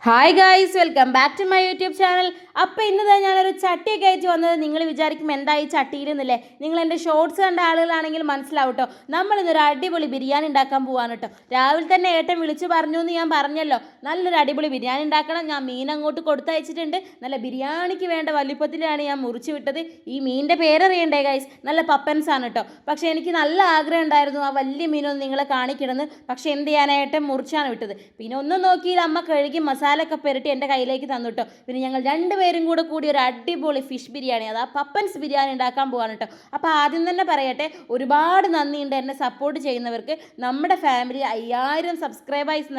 Hi guys, welcome back to my YouTube channel. അപ്പോൾ ഇന്ന് ഞാനൊരു ചട്ടിയൊക്കെ അയച്ചു വന്നത് നിങ്ങൾ വിചാരിക്കും എന്തായി ചട്ടിയിലെന്നല്ലേ. നിങ്ങൾ എൻ്റെ ഷോർട്സ് കണ്ട ആളുകളാണെങ്കിൽ മനസ്സിലാവും കേട്ടോ. നമ്മളിന്നൊരു അടിപൊളി ബിരിയാണി ഉണ്ടാക്കാൻ പോവാണ് കേട്ടോ. രാവിലെ തന്നെ ഏട്ടൻ വിളിച്ചു പറഞ്ഞു എന്ന് ഞാൻ പറഞ്ഞല്ലോ. നല്ലൊരു അടിപൊളി ബിരിയാണി ഉണ്ടാക്കണം. ഞാൻ മീൻ അങ്ങോട്ട് കൊടുത്തയച്ചിട്ടുണ്ട്. നല്ല ബിരിയാണിക്ക് വേണ്ട വലിപ്പത്തിലാണ് ഞാൻ മുറിച്ച് വിട്ടത്. ഈ മീനിൻ്റെ പേരറിയണ്ടേ ഗൈസ്, നല്ല പപ്പൻസ് ആണ് കേട്ടോ. പക്ഷേ എനിക്ക് നല്ല ആഗ്രഹം ഉണ്ടായിരുന്നു ആ വലിയ മീനൊന്ന് നിങ്ങളെ കാണിക്കണമെന്ന്. പക്ഷേ എന്ത് ചെയ്യാനായിട്ട് മുറിച്ചാണ് വിട്ടത്. പിന്നെ ഒന്നും നോക്കിയില്ല, അമ്മ കഴുകി മസാലയൊക്കെ പുരട്ടി എൻ്റെ കയ്യിലേക്ക് തന്നു കേട്ടോ. പിന്നെ ഞങ്ങൾ രണ്ടുപേരും കൂടി ഒരു അടിപൊളി ഫിഷ് ബിരിയാണി, അതാ പപ്പൻസ് ബിരിയാണി ഉണ്ടാക്കാൻ പോവാണ് കേട്ടോ. അപ്പോൾ ആദ്യം തന്നെ പറയട്ടെ, ഒരുപാട് നന്ദിയുണ്ട് എന്നെ സപ്പോർട്ട് ചെയ്യുന്നവർക്ക്. നമ്മുടെ ഫാമിലി 5000 സബ്സ്ക്രൈബേഴ്സ്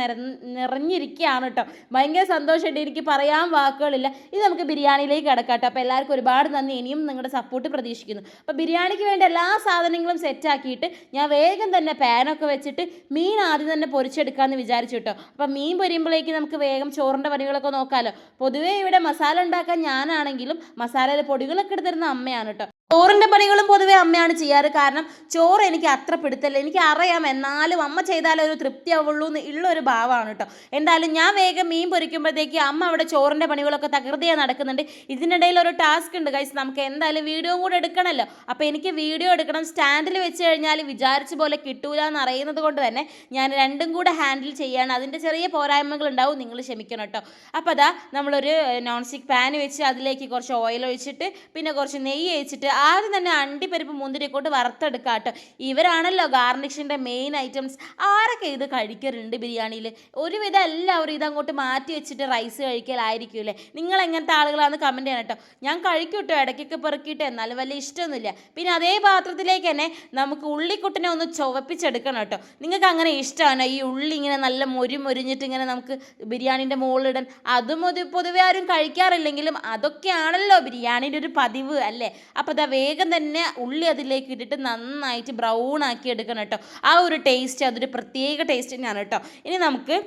നിറഞ്ഞിരിക്കുകയാണ് കേട്ടോ. ഭയങ്കര സന്തോഷമുണ്ട്, എനിക്ക് പറയാൻ വാക്കുകളില്ല. ഇത് നമുക്ക് ബിരിയാണിയിലേക്ക് കിടക്കാം കേട്ടോ. അപ്പോൾ എല്ലാവർക്കും ഒരുപാട് നന്ദി. ഇനിയും നിങ്ങളുടെ സപ്പോർട്ട് പ്രതീക്ഷിക്കുന്നു. അപ്പോൾ ബിരിയാണിക്ക് വേണ്ട എല്ലാ സാധനങ്ങളും സെറ്റാക്കിയിട്ട് ഞാൻ വേഗം തന്നെ പാനൊക്കെ വെച്ചിട്ട് മീൻ ആദ്യം തന്നെ പൊരിച്ചെടുക്കാമെന്ന് വിചാരിച്ചു കേട്ടോ. അപ്പോൾ മീൻ പൊരിയുമ്പോഴേക്ക് നമുക്ക് വേഗം ചോറിൻ്റെ പണികളൊക്കെ നോക്കാമല്ലോ. പൊതുവേ ഇവിടെ മസാല ഉണ്ടാക്കാൻ ഞാനാണെങ്കിലും മസാലയിലെ പൊടികളൊക്കെ എടുത്തിരുന്ന അമ്മയാണ് കേട്ടോ. ചോറിൻ്റെ പണികളും പൊതുവേ അമ്മയാണ് ചെയ്യാറ്. കാരണം ചോറ് എനിക്ക് അത്ര പിടുത്തല്ല, എനിക്ക് അറിയാം. എന്നാലും അമ്മ ചെയ്താലേ ഒരു തൃപ്തിയാവുള്ളൂ എന്ന് ഉള്ളൊരു ഭാവമാണ് കേട്ടോ. എന്തായാലും ഞാൻ വേഗം മീൻ പൊരിക്കുമ്പോഴത്തേക്ക് അമ്മ അവിടെ ചോറിൻ്റെ പണികളൊക്കെ തകൃതിയായി നടക്കുന്നുണ്ട്. ഇതിനിടയിൽ ഒരു ടാസ്ക് ഉണ്ട് ഗൈസ്, നമുക്ക് എന്തായാലും വീഡിയോ കൂടെ എടുക്കണമല്ലോ. അപ്പോൾ എനിക്ക് വീഡിയോ എടുക്കണം. സ്റ്റാൻഡിൽ വെച്ച് കഴിഞ്ഞാൽ വിചാരിച്ച പോലെ കിട്ടൂല എന്ന് അറിയുന്നത് കൊണ്ട് തന്നെ ഞാൻ രണ്ടും കൂടെ ഹാൻഡിൽ ചെയ്യാണ്. അതിൻ്റെ ചെറിയ പോരായ്മകൾ ഉണ്ടാവും, നിങ്ങൾ ക്ഷമിക്കണം കേട്ടോ. അപ്പോൾ അതാ നമ്മളൊരു നോൺ സ്റ്റിക്ക് പാൻ വെച്ച് അതിലേക്ക് കുറച്ച് ഓയിൽ ഒഴിച്ചിട്ട് പിന്നെ കുറച്ച് നെയ്യ് ഒഴിച്ചിട്ട് ആദ്യം തന്നെ അണ്ടിപ്പരിപ്പ് മുന്തിരിക്കോട്ട് വറുത്തെടുക്കുക കേട്ടോ. ഇവരാണല്ലോ ഗാർണിഷിൻ്റെ മെയിൻ ഐറ്റംസ്. ആരൊക്കെ ഇത് കഴിക്കാറുണ്ട് ബിരിയാണിയിൽ? ഒരുവിധം എല്ലാവരും ഇതങ്ങോട്ട് മാറ്റി വെച്ചിട്ട് റൈസ് കഴിക്കലായിരിക്കുമല്ലേ. നിങ്ങൾ എങ്ങനത്തെ ആളുകളാണെന്ന് കമൻറ്റ് ചെയ്യണം കേട്ടോ. ഞാൻ കഴിക്കും കേട്ടോ, ഇടയ്ക്കൊക്കെ പെറുക്കിയിട്ട്, എന്നാലും വലിയ ഇഷ്ടമൊന്നുമില്ല. പിന്നെ അതേ പാത്രത്തിലേക്ക് തന്നെ നമുക്ക് ഉള്ളിക്കുട്ടിനെ ഒന്ന് ചുവപ്പിച്ചെടുക്കണം കേട്ടോ. നിങ്ങൾക്ക് അങ്ങനെ ഇഷ്ടമാണ് ഈ ഉള്ളി ഇങ്ങനെ നല്ല മൊരിഞ്ഞിട്ട് ഇങ്ങനെ നമുക്ക് ബിരിയാണീൻ്റെ മുകളിലിടാൻ? അതും പൊതുവെ ആരും കഴിക്കാറില്ലെങ്കിലും അതൊക്കെയാണല്ലോ ബിരിയാണിയുടെ ഒരു പതിവ് അല്ലേ. അപ്പോൾ അതാ വേഗം തന്നെ ഉള്ളി അതിലേക്ക് ഇട്ടിട്ട് നന്നായിട്ട് ബ്രൗൺ ആക്കി എടുക്കണം കേട്ടോ. ആ ഒരു ടേസ്റ്റ് അതൊരു പ്രത്യേക ടേസ്റ്റ് തന്നെയാണ് കേട്ടോ. ഇനി നമുക്ക്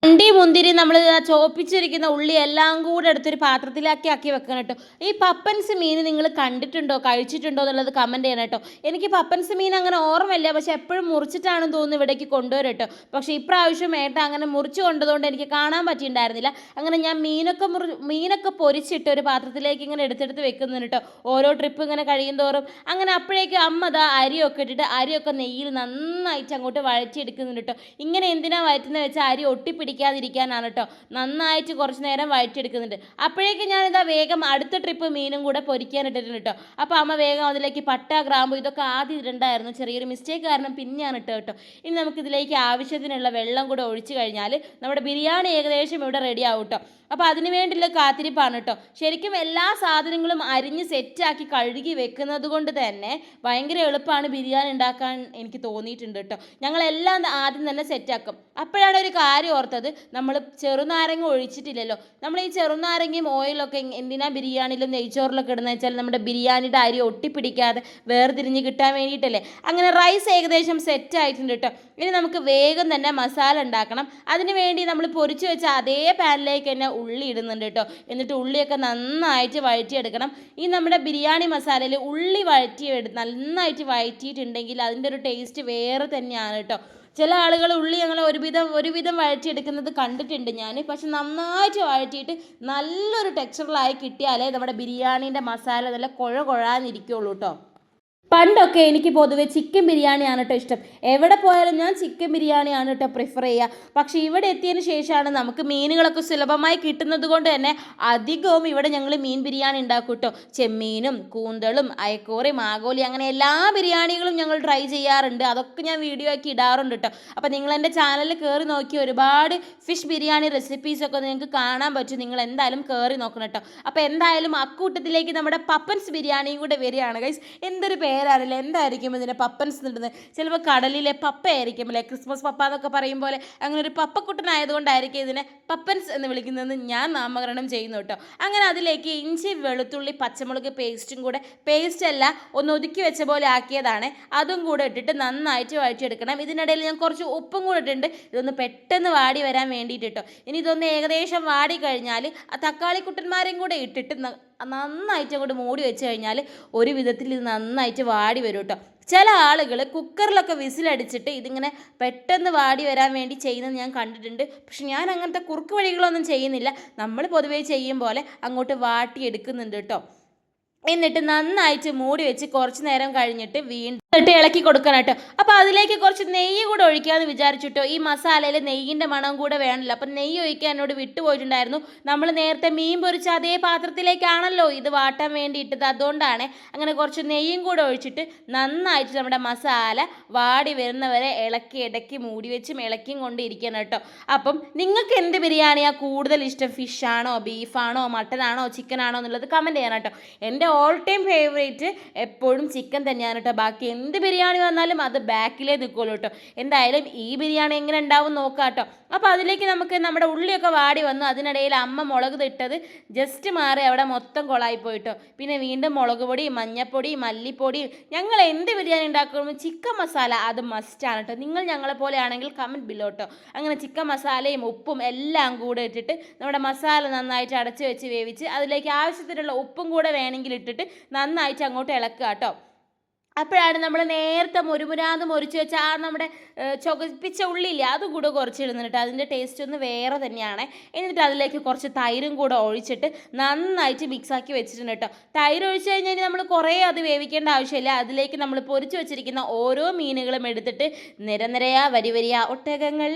അണ്ടി മുന്തിരി നമ്മൾ ചോപ്പിച്ചിരിക്കുന്ന ഉള്ളി എല്ലാം കൂടെ എടുത്തൊരു പാത്രത്തിലാക്കി വെക്കണം കേട്ടോ. ഈ പപ്പൻസ് മീൻ നിങ്ങൾ കണ്ടിട്ടുണ്ടോ, കഴിച്ചിട്ടുണ്ടോ എന്നുള്ളത് കമൻറ്റ് ചെയ്യണം കേട്ടോ. എനിക്ക് പപ്പൻസ് മീൻ അങ്ങനെ ഓർമ്മയില്ല, പക്ഷെ എപ്പോഴും മുറിച്ചിട്ടാണെന്ന് തോന്നുന്നു ഇവിടേക്ക് കൊണ്ടുവരും കേട്ടോ. പക്ഷേ ഇപ്രാവശ്യം ഏട്ട അങ്ങനെ മുറിച്ച് കൊണ്ടതുകൊണ്ട് എനിക്ക് കാണാൻ പറ്റിയിട്ടുണ്ടായിരുന്നില്ല. അങ്ങനെ ഞാൻ മീനൊക്കെ പൊരിച്ചിട്ട് ഒരു പാത്രത്തിലേക്ക് ഇങ്ങനെ എടുത്തെടുത്ത് വെക്കുന്നുണ്ട് കേട്ടോ. ഓരോ ട്രിപ്പ് ഇങ്ങനെ കഴിയും തോറും അങ്ങനെ. അപ്പോഴേക്കും അമ്മ ദാ അരിയൊക്കെ ഇട്ടിട്ട് അരിയൊക്കെ നെയ്യിൽ നന്നായിട്ട് അങ്ങോട്ട് വഴറ്റിയെടുക്കുന്നുണ്ട് കേട്ടോ. ഇങ്ങനെ എന്തിനാ വഴറ്റുന്നത് വെച്ചാൽ അരി പിടിക്കാതിരിക്കാനാണ് കേട്ടോ. നന്നായിട്ട് കുറച്ച് നേരം വഴറ്റിയെടുക്കുന്നുണ്ട്. അപ്പോഴേക്കും ഞാനിതാ വേഗം അടുത്ത ട്രിപ്പ് മീനും കൂടെ പൊരിക്കാനിട്ടിട്ടുണ്ട് കേട്ടോ. അപ്പോൾ അമ്മ വേഗം അതിലേക്ക് പട്ട, ഗ്രാമ്പു ഇതൊക്കെ ആദ്യം ഇടണ്ടായിരുന്നു, ചെറിയൊരു മിസ്റ്റേക്ക് കാരണം പിന്നെയാണ് ഇട്ടോ കേട്ടോ. ഇനി നമുക്കിതിലേക്ക് ആവശ്യത്തിനുള്ള വെള്ളം കൂടെ ഒഴിച്ച് കഴിഞ്ഞാൽ നമ്മുടെ ബിരിയാണി ഏകദേശം ഇവിടെ റെഡി ആവും കേട്ടോ. അപ്പോൾ അതിന് വേണ്ടിയുള്ള കാത്തിരിപ്പാണ് കേട്ടോ. ശരിക്കും എല്ലാ സാധനങ്ങളും അരിഞ്ഞ് സെറ്റാക്കി കഴുകി വെക്കുന്നത് കൊണ്ട് തന്നെ ഭയങ്കര എളുപ്പമാണ് ബിരിയാണി ഉണ്ടാക്കാൻ എനിക്ക് തോന്നിയിട്ടുണ്ട് കേട്ടോ. ഞങ്ങളെല്ലാം ആദ്യം തന്നെ സെറ്റാക്കും. അപ്പോഴാണ് ഒരു കാര്യം ഓർത്തത്, നമ്മൾ ചെറുനാരങ്ങ ഒഴിച്ചിട്ടില്ലല്ലോ. നമ്മൾ ഈ ചെറുനാരങ്ങയും ഓയിലൊക്കെ എന്തിനാ ബിരിയാണിയിലും നെയ്ച്ചോറിലൊക്കെ ഇടുന്നത് വെച്ചാൽ നമ്മുടെ ബിരിയാണിയുടെ അരി ഒട്ടിപ്പിടിക്കാതെ വേർതിരിഞ്ഞ് കിട്ടാൻ വേണ്ടിയിട്ടല്ലേ. അങ്ങനെ റൈസ് ഏകദേശം സെറ്റായിട്ടുണ്ട് കേട്ടോ. ഇനി നമുക്ക് വേഗം തന്നെ മസാല ഉണ്ടാക്കണം. അതിന് വേണ്ടി നമ്മൾ പൊരിച്ച് വെച്ച അതേ പാനിലേക്ക് തന്നെ ഉള്ളി ഇടുന്നുണ്ട് കേട്ടോ. എന്നിട്ട് ഉള്ളിയൊക്കെ നന്നായിട്ട് വഴറ്റിയെടുക്കണം. ഈ നമ്മുടെ ബിരിയാണി മസാലയിൽ ഉള്ളി നന്നായിട്ട് വഴറ്റിയിട്ടുണ്ടെങ്കിൽ അതിൻ്റെ ഒരു ടേസ്റ്റ് വേറെ തന്നെയാണ് കേട്ടോ. ചില ആളുകൾ ഉള്ളി ഞങ്ങൾ ഒരുവിധം വഴറ്റിയെടുക്കുന്നത് കണ്ടിട്ടുണ്ട് ഞാൻ. പക്ഷെ നന്നായിട്ട് വഴറ്റിയിട്ട് നല്ലൊരു ടെക്സ്ചറിലായി കിട്ടിയാലേ നമ്മുടെ ബിരിയാണീൻ്റെ മസാല നല്ല കുഴാന്നിരിക്കുള്ളൂ കേട്ടോ. പണ്ടൊക്കെ എനിക്ക് പൊതുവെ ചിക്കൻ ബിരിയാണിയാണ് കേട്ടോ ഇഷ്ടം. എവിടെ പോയാലും ഞാൻ ചിക്കൻ ബിരിയാണിയാണ് കേട്ടോ പ്രിഫർ ചെയ്യുക. പക്ഷേ ഇവിടെ എത്തിയതിന് ശേഷമാണ് നമുക്ക് മീനുകളൊക്കെ സുലഭമായി കിട്ടുന്നത് കൊണ്ട് തന്നെ അധികവും ഇവിടെ ഞങ്ങൾ മീൻ ബിരിയാണി ഉണ്ടാക്കും കേട്ടോ. ചെമ്മീനും കൂന്തളും അയക്കോറയും ആഗോലി അങ്ങനെ എല്ലാ ബിരിയാണികളും ഞങ്ങൾ ട്രൈ ചെയ്യാറുണ്ട്. അതൊക്കെ ഞാൻ വീഡിയോ ആക്കി ഇടാറുണ്ട് കേട്ടോ. അപ്പോൾ നിങ്ങൾ എൻ്റെ ചാനലിൽ കയറി നോക്കി ഒരുപാട് ഫിഷ് ബിരിയാണി റെസിപ്പീസൊക്കെ നിങ്ങൾക്ക് കാണാൻ പറ്റും. നിങ്ങൾ എന്തായാലും കയറി നോക്കണം കേട്ടോ. അപ്പോൾ എന്തായാലും അക്കൂട്ടത്തിലേക്ക് നമ്മുടെ പപ്പൻസ് ബിരിയാണിയും കൂടെ വരികയാണ് ഗൈസ്. എന്തൊരു പേരറിയില്ല, എന്തായിരിക്കും ഇതിൻ്റെ പപ്പൻസ് ഇടുന്നത്? ചിലപ്പോൾ കടലിലെ പപ്പയായിരിക്കും അല്ലേ, ക്രിസ്മസ് പപ്പ എന്നൊക്കെ പറയും പോലെ. അങ്ങനെ ഒരു പപ്പക്കുട്ടനായതുകൊണ്ടായിരിക്കും ഇതിനെ പപ്പൻസ് എന്ന് വിളിക്കുന്നതെന്ന് ഞാൻ നാമകരണം ചെയ്യുന്നു കേട്ടോ. അങ്ങനെ അതിലേക്ക് ഇഞ്ചി, വെളുത്തുള്ളി, പച്ചമുളക് പേസ്റ്റും കൂടെ, പേസ്റ്റല്ല ഒന്ന് ഒതുക്കി വെച്ച പോലെ ആക്കിയതാണ്, അതും കൂടെ ഇട്ടിട്ട് നന്നായിട്ട് വഴറ്റിയെടുക്കണം. ഇതിനിടയിൽ ഞാൻ കുറച്ച് ഉപ്പും കൂടെ ഇട്ടിട്ടുണ്ട്, ഇതൊന്ന് പെട്ടെന്ന് വാടി വരാൻ വേണ്ടിയിട്ട് കേട്ടോ. ഇനി ഇതൊന്ന് ഏകദേശം വാടി കഴിഞ്ഞാൽ ആ തക്കാളി കുട്ടന്മാരെയും കൂടെ ഇട്ടിട്ട് നന്നായിട്ട് അങ്ങോട്ട് മൂടി വെച്ച് കഴിഞ്ഞാൽ ഒരു വിധത്തിൽ ഇത് നന്നായിട്ട് വാടി വരും കേട്ടോ. ചില ആളുകൾ കുക്കറിലൊക്കെ വിസിലടിച്ചിട്ട് ഇതിങ്ങനെ പെട്ടെന്ന് വാടി വരാൻ വേണ്ടി ചെയ്യുന്നത് ഞാൻ കണ്ടിട്ടുണ്ട്. പക്ഷെ ഞാൻ അങ്ങനത്തെ കുറുക്ക് വഴികളൊന്നും ചെയ്യുന്നില്ല. നമ്മൾ പൊതുവേ ചെയ്യും പോലെ അങ്ങോട്ട് വാട്ടിയെടുക്കുന്നുണ്ട് കേട്ടോ. എന്നിട്ട് നന്നായിട്ട് മൂടി വെച്ച് കുറച്ച് നേരം കഴിഞ്ഞിട്ട് വീണ്ടും ഇളക്കി കൊടുക്കണം കേട്ടോ. അപ്പോൾ അതിലേക്ക് കുറച്ച് നെയ്യ് കൂടെ ഒഴിക്കാമെന്ന് വിചാരിച്ചിട്ടോ. ഈ മസാലയിൽ നെയ്യിൻ്റെ മണം കൂടെ വേണമല്ലോ. അപ്പം നെയ്യ് ഒഴിക്കാൻ എന്നോട് വിട്ടുപോയിട്ടുണ്ടായിരുന്നു. നമ്മൾ നേരത്തെ മീൻ പൊരിച്ച അതേ പാത്രത്തിലേക്കാണല്ലോ ഇത് വാട്ടാൻ വേണ്ടി ഇട്ടത്. അതുകൊണ്ടാണ് അങ്ങനെ കുറച്ച് നെയ്യും കൂടെ ഒഴിച്ചിട്ട് നന്നായിട്ട് നമ്മുടെ മസാല വാടി വരുന്നവരെ ഇളക്കി ഇടയ്ക്ക് മൂടി വെച്ചും ഇളക്കിയും കൊണ്ടിരിക്കണം കേട്ടോ. അപ്പം നിങ്ങൾക്ക് എന്ത് ബിരിയാണിയാണ് കൂടുതൽ ഇഷ്ടം? ഫിഷാണോ, ബീഫാണോ, മട്ടനാണോ, ചിക്കനാണോ എന്നുള്ളത് കമൻറ്റ് ചെയ്യണം കേട്ടോ. എൻ്റെ ഓൾ ടൈം ഫേവറേറ്റ് എപ്പോഴും ചിക്കൻ തന്നെയാണ് കേട്ടോ. ബാക്കി എന്ത് ബിരിയാണി വന്നാലും അത് ബാക്കിലേ നിൽക്കുള്ളൂ കേട്ടോ. എന്തായാലും ഈ ബിരിയാണി എങ്ങനെ ഉണ്ടാവും നോക്കാം കേട്ടോ. അപ്പോൾ അതിലേക്ക് നമുക്ക് നമ്മുടെ ഉള്ളിയൊക്കെ വാടി വന്നു. അതിനിടയിൽ അമ്മ മുളക് ഇട്ടത് ജസ്റ്റ് മാറി അവിടെ മൊത്തം കൊളായി പോയിട്ടോ. പിന്നെ വീണ്ടും മുളക് പൊടി, മഞ്ഞൾപ്പൊടി, മല്ലിപ്പൊടി, ഞങ്ങൾ എന്ത് ബിരിയാണി ഉണ്ടാക്കുമ്പോൾ ചിക്കൻ മസാല അത് മസ്റ്റാണ് കേട്ടോ. നിങ്ങൾ ഞങ്ങളെ പോലെ ആണെങ്കിൽ കമൻറ്റ് ബില്ലോ കേട്ടോ. അങ്ങനെ ചിക്കൻ മസാലയും ഉപ്പും എല്ലാം കൂടെ ഇട്ടിട്ട് നമ്മുടെ മസാല നന്നായിട്ട് അടച്ച് വെച്ച് വേവിച്ച് അതിലേക്ക് ആവശ്യത്തിനുള്ള ഉപ്പും കൂടെ വേണമെങ്കിൽ ഇട്ടിട്ട് നന്നായിട്ട് അങ്ങോട്ട് ഇളക്കുക കേട്ടോ. അപ്പോഴാണ് നമ്മൾ നേരത്തെ മുരുമുരാന്ന് മുറിച്ച് വെച്ച ആ നമ്മുടെ ചുവപ്പിച്ച ഉള്ളിയില്ലേ അതും കൂടെ കുറച്ചിടുന്നുണ്ട്. അതിൻ്റെ ടേസ്റ്റ് ഒന്ന് വേറെ തന്നെയാണ്. എന്നിട്ട് അതിലേക്ക് കുറച്ച് തൈരും കൂടെ ഒഴിച്ചിട്ട് നന്നായിട്ട് മിക്സാക്കി വെച്ചിട്ടുണ്ട് കേട്ടോ. തൈര് ഒഴിച്ച് കഴിഞ്ഞാൽ നമ്മൾ കുറേ അത് വേവിക്കേണ്ട ആവശ്യമില്ല. അതിലേക്ക് നമ്മൾ പൊരിച്ച് വെച്ചിരിക്കുന്ന ഓരോ മീനുകളും എടുത്തിട്ട് നിരനിരയാ വരി വരിയാ ഒട്ടകങ്ങൾ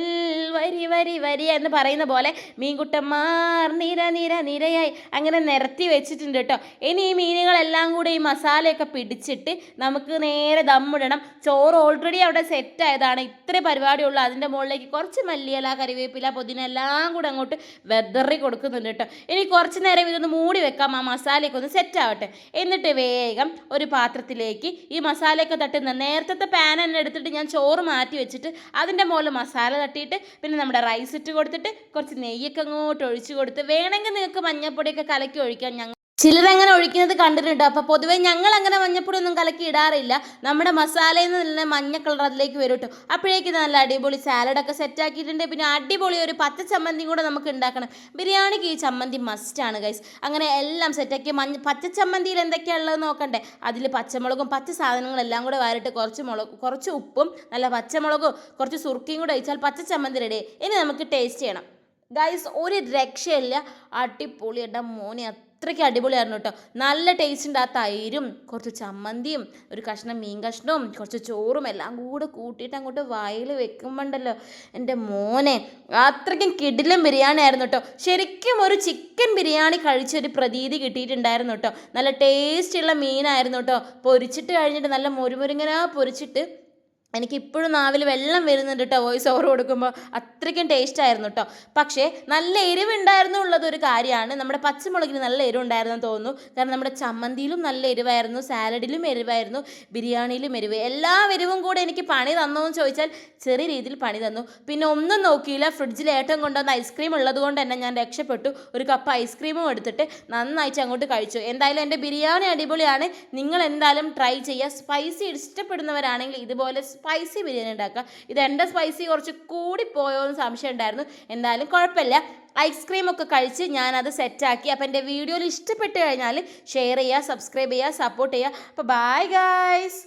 വരി വരി വരിയ എന്ന് പറയുന്ന പോലെ മീൻകുട്ടന്മാർ നിര നിര നിരയായി അങ്ങനെ നിരത്തി വെച്ചിട്ടുണ്ട് കേട്ടോ. ഇനി ഈ മീനുകളെല്ലാം കൂടെ ഈ മസാലയൊക്കെ പിടിച്ചിട്ട് നമുക്ക് നേരെ ദമ്മിടണം. ചോറ് ഓൾറെഡി അവിടെ സെറ്റ് ആയതാണ്. ഇത്ര പരിപാടിയുള്ളൂ. അതിൻ്റെ മുകളിലേക്ക് കുറച്ച് മല്ലിയില, കറിവേപ്പില, പുതിന എല്ലാം കൂടെ അങ്ങോട്ട് വെതറി കൊടുക്കുന്നുണ്ട് കേട്ടോ. ഇനി കുറച്ച് നേരം ഇതൊന്ന് മൂടി വെക്കാം. ആ മസാലയൊക്കെ ഒന്ന് സെറ്റ് ആവട്ടെ. എന്നിട്ട് വേഗം ഒരു പാത്രത്തിലേക്ക് ഈ മസാലയൊക്കെ തട്ടുന്ന നേരത്തെ പാൻ തന്നെ എടുത്തിട്ട് ഞാൻ ചോറ് മാറ്റി വെച്ചിട്ട് അതിൻ്റെ മുകളിൽ മസാല തട്ടിയിട്ട് പിന്നെ നമ്മുടെ റൈസ് ഇട്ട് കൊടുത്തിട്ട് കുറച്ച് നെയ്യൊക്കെ അങ്ങോട്ട് ഒഴിച്ച് കൊടുത്ത് വേണമെങ്കിൽ നിങ്ങൾക്ക് മഞ്ഞൾപ്പൊടിയൊക്കെ കലക്കി ഒഴിക്കാം. ചിലരങ്ങനെ ഒഴിക്കുന്നത് കണ്ടിട്ടുണ്ട്. അപ്പോൾ പൊതുവേ ഞങ്ങൾ അങ്ങനെ മഞ്ഞപ്പൊടി ഒന്നും കലക്കി ഇടാറില്ല. നമ്മുടെ മസാലയിൽ നിന്ന് തന്നെ മഞ്ഞ കളർ അതിലേക്ക് വരും കേട്ടോ. അപ്പോഴേക്കും നല്ല അടിപൊളി സാലഡൊക്കെ സെറ്റാക്കിയിട്ടുണ്ട്. പിന്നെ അടിപൊളി ഒരു പച്ച ചമ്മന്തിയും കൂടെ നമുക്ക് ഉണ്ടാക്കണം. ബിരിയാണിക്ക് ഈ ചമ്മന്തി മസ്റ്റാണ് ഗൈസ്. അങ്ങനെ എല്ലാം സെറ്റാക്കി പച്ച ചമ്മന്തിയിൽ എന്തൊക്കെയാണ് ഉള്ളത് നോക്കണ്ടേ. അതിൽ പച്ചമുളകും പച്ച സാധനങ്ങളെല്ലാം കൂടെ വാരിട്ട് കുറച്ച് ഉപ്പും നല്ല പച്ചമുളകും കുറച്ച് സുർക്കയും കൂടെ ഒഴിച്ചാൽ പച്ച ചമ്മന്തി റെഡി. ഇനി നമുക്ക് ടേസ്റ്റ് ചെയ്യണം ഗൈസ്. ഒരു രക്ഷയില്ല. അടിപൊളി. എൻ്റെ മോനെ അത്രയ്ക്ക് അടിപൊളിയായിരുന്നു കേട്ടോ. നല്ല ടേസ്റ്റ് ഉണ്ട്. ആ തൈരും കുറച്ച് ചമ്മന്തിയും ഒരു കഷ്ണം മീൻ കഷ്ണവും കുറച്ച് ചോറും എല്ലാം കൂടെ കൂട്ടിയിട്ട് അങ്ങോട്ട് വായിൽ വെക്കുമ്പോണ്ടല്ലോ എൻ്റെ മോനെ അത്രയ്ക്കും കിടിലം ബിരിയാണി ആയിരുന്നു കേട്ടോ. ശരിക്കും ഒരു ചിക്കൻ ബിരിയാണി കഴിച്ചൊരു പ്രതീതി കിട്ടിയിട്ടുണ്ടായിരുന്നു കേട്ടോ. നല്ല ടേസ്റ്റുള്ള മീനായിരുന്നു കേട്ടോ. പൊരിച്ചിട്ട് കഴിഞ്ഞിട്ട് നല്ല മുരുമുരുങ്ങനാ പൊരിച്ചിട്ട് എനിക്കിപ്പോഴും നാവിൽ വെള്ളം വരുന്നുണ്ട് കേട്ടോ വോയിസ് ഓവർ കൊടുക്കുമ്പോൾ. അത്രയ്ക്കും ടേസ്റ്റായിരുന്നു കേട്ടോ. പക്ഷേ നല്ല എരിവുണ്ടായിരുന്നു ഉള്ളതൊരു കാര്യമാണ്. നമ്മുടെ പച്ചമുളകിന് നല്ല എരിവുണ്ടായിരുന്നെന്ന് തോന്നുന്നു. കാരണം നമ്മുടെ ചമ്മന്തിയിലും നല്ല എരിവായിരുന്നു, സാലഡിലും എരിവായിരുന്നു, ബിരിയാണിയിലും എരിവ്. എല്ലാ എരിവും കൂടെ എനിക്ക് പണി തന്നോ എന്ന് ചോദിച്ചാൽ ചെറിയ രീതിയിൽ പണി തന്നു. പിന്നെ ഒന്നും നോക്കിയില്ല. ഫ്രിഡ്ജിൽ ഏറ്റവും കൊണ്ടുവന്ന ഐസ്ക്രീം ഉള്ളത് കൊണ്ട് തന്നെ ഞാൻ രക്ഷപ്പെട്ടു. ഒരു കപ്പ് ഐസ്ക്രീമും എടുത്തിട്ട് നന്നായിട്ട് അങ്ങോട്ട് കഴിച്ചു. എന്തായാലും എൻ്റെ ബിരിയാണി അടിപൊളിയാണ്. നിങ്ങൾ എന്തായാലും ട്രൈ ചെയ്യുക. സ്പൈസി ഇഷ്ടപ്പെടുന്നവരാണെങ്കിൽ ഇതുപോലെ സ്പൈസി ബിരിയാണി ഉണ്ടാക്കുക. ഇത് എൻ്റെ സ്പൈസി കുറച്ച് കൂടിപ്പോയോ എന്ന് സംശയം ഉണ്ടായിരുന്നു. എന്തായാലും കുഴപ്പമില്ല. ഐസ്ക്രീമൊക്കെ കഴിച്ച് ഞാനത് സെറ്റാക്കി. അപ്പോൾ എൻ്റെ വീഡിയോയിൽ ഇഷ്ടപ്പെട്ട് കഴിഞ്ഞാൽ ഷെയർ ചെയ്യുക, സബ്സ്ക്രൈബ് ചെയ്യുക, സപ്പോർട്ട് ചെയ്യുക. അപ്പോൾ ബൈ ഗൈസ്.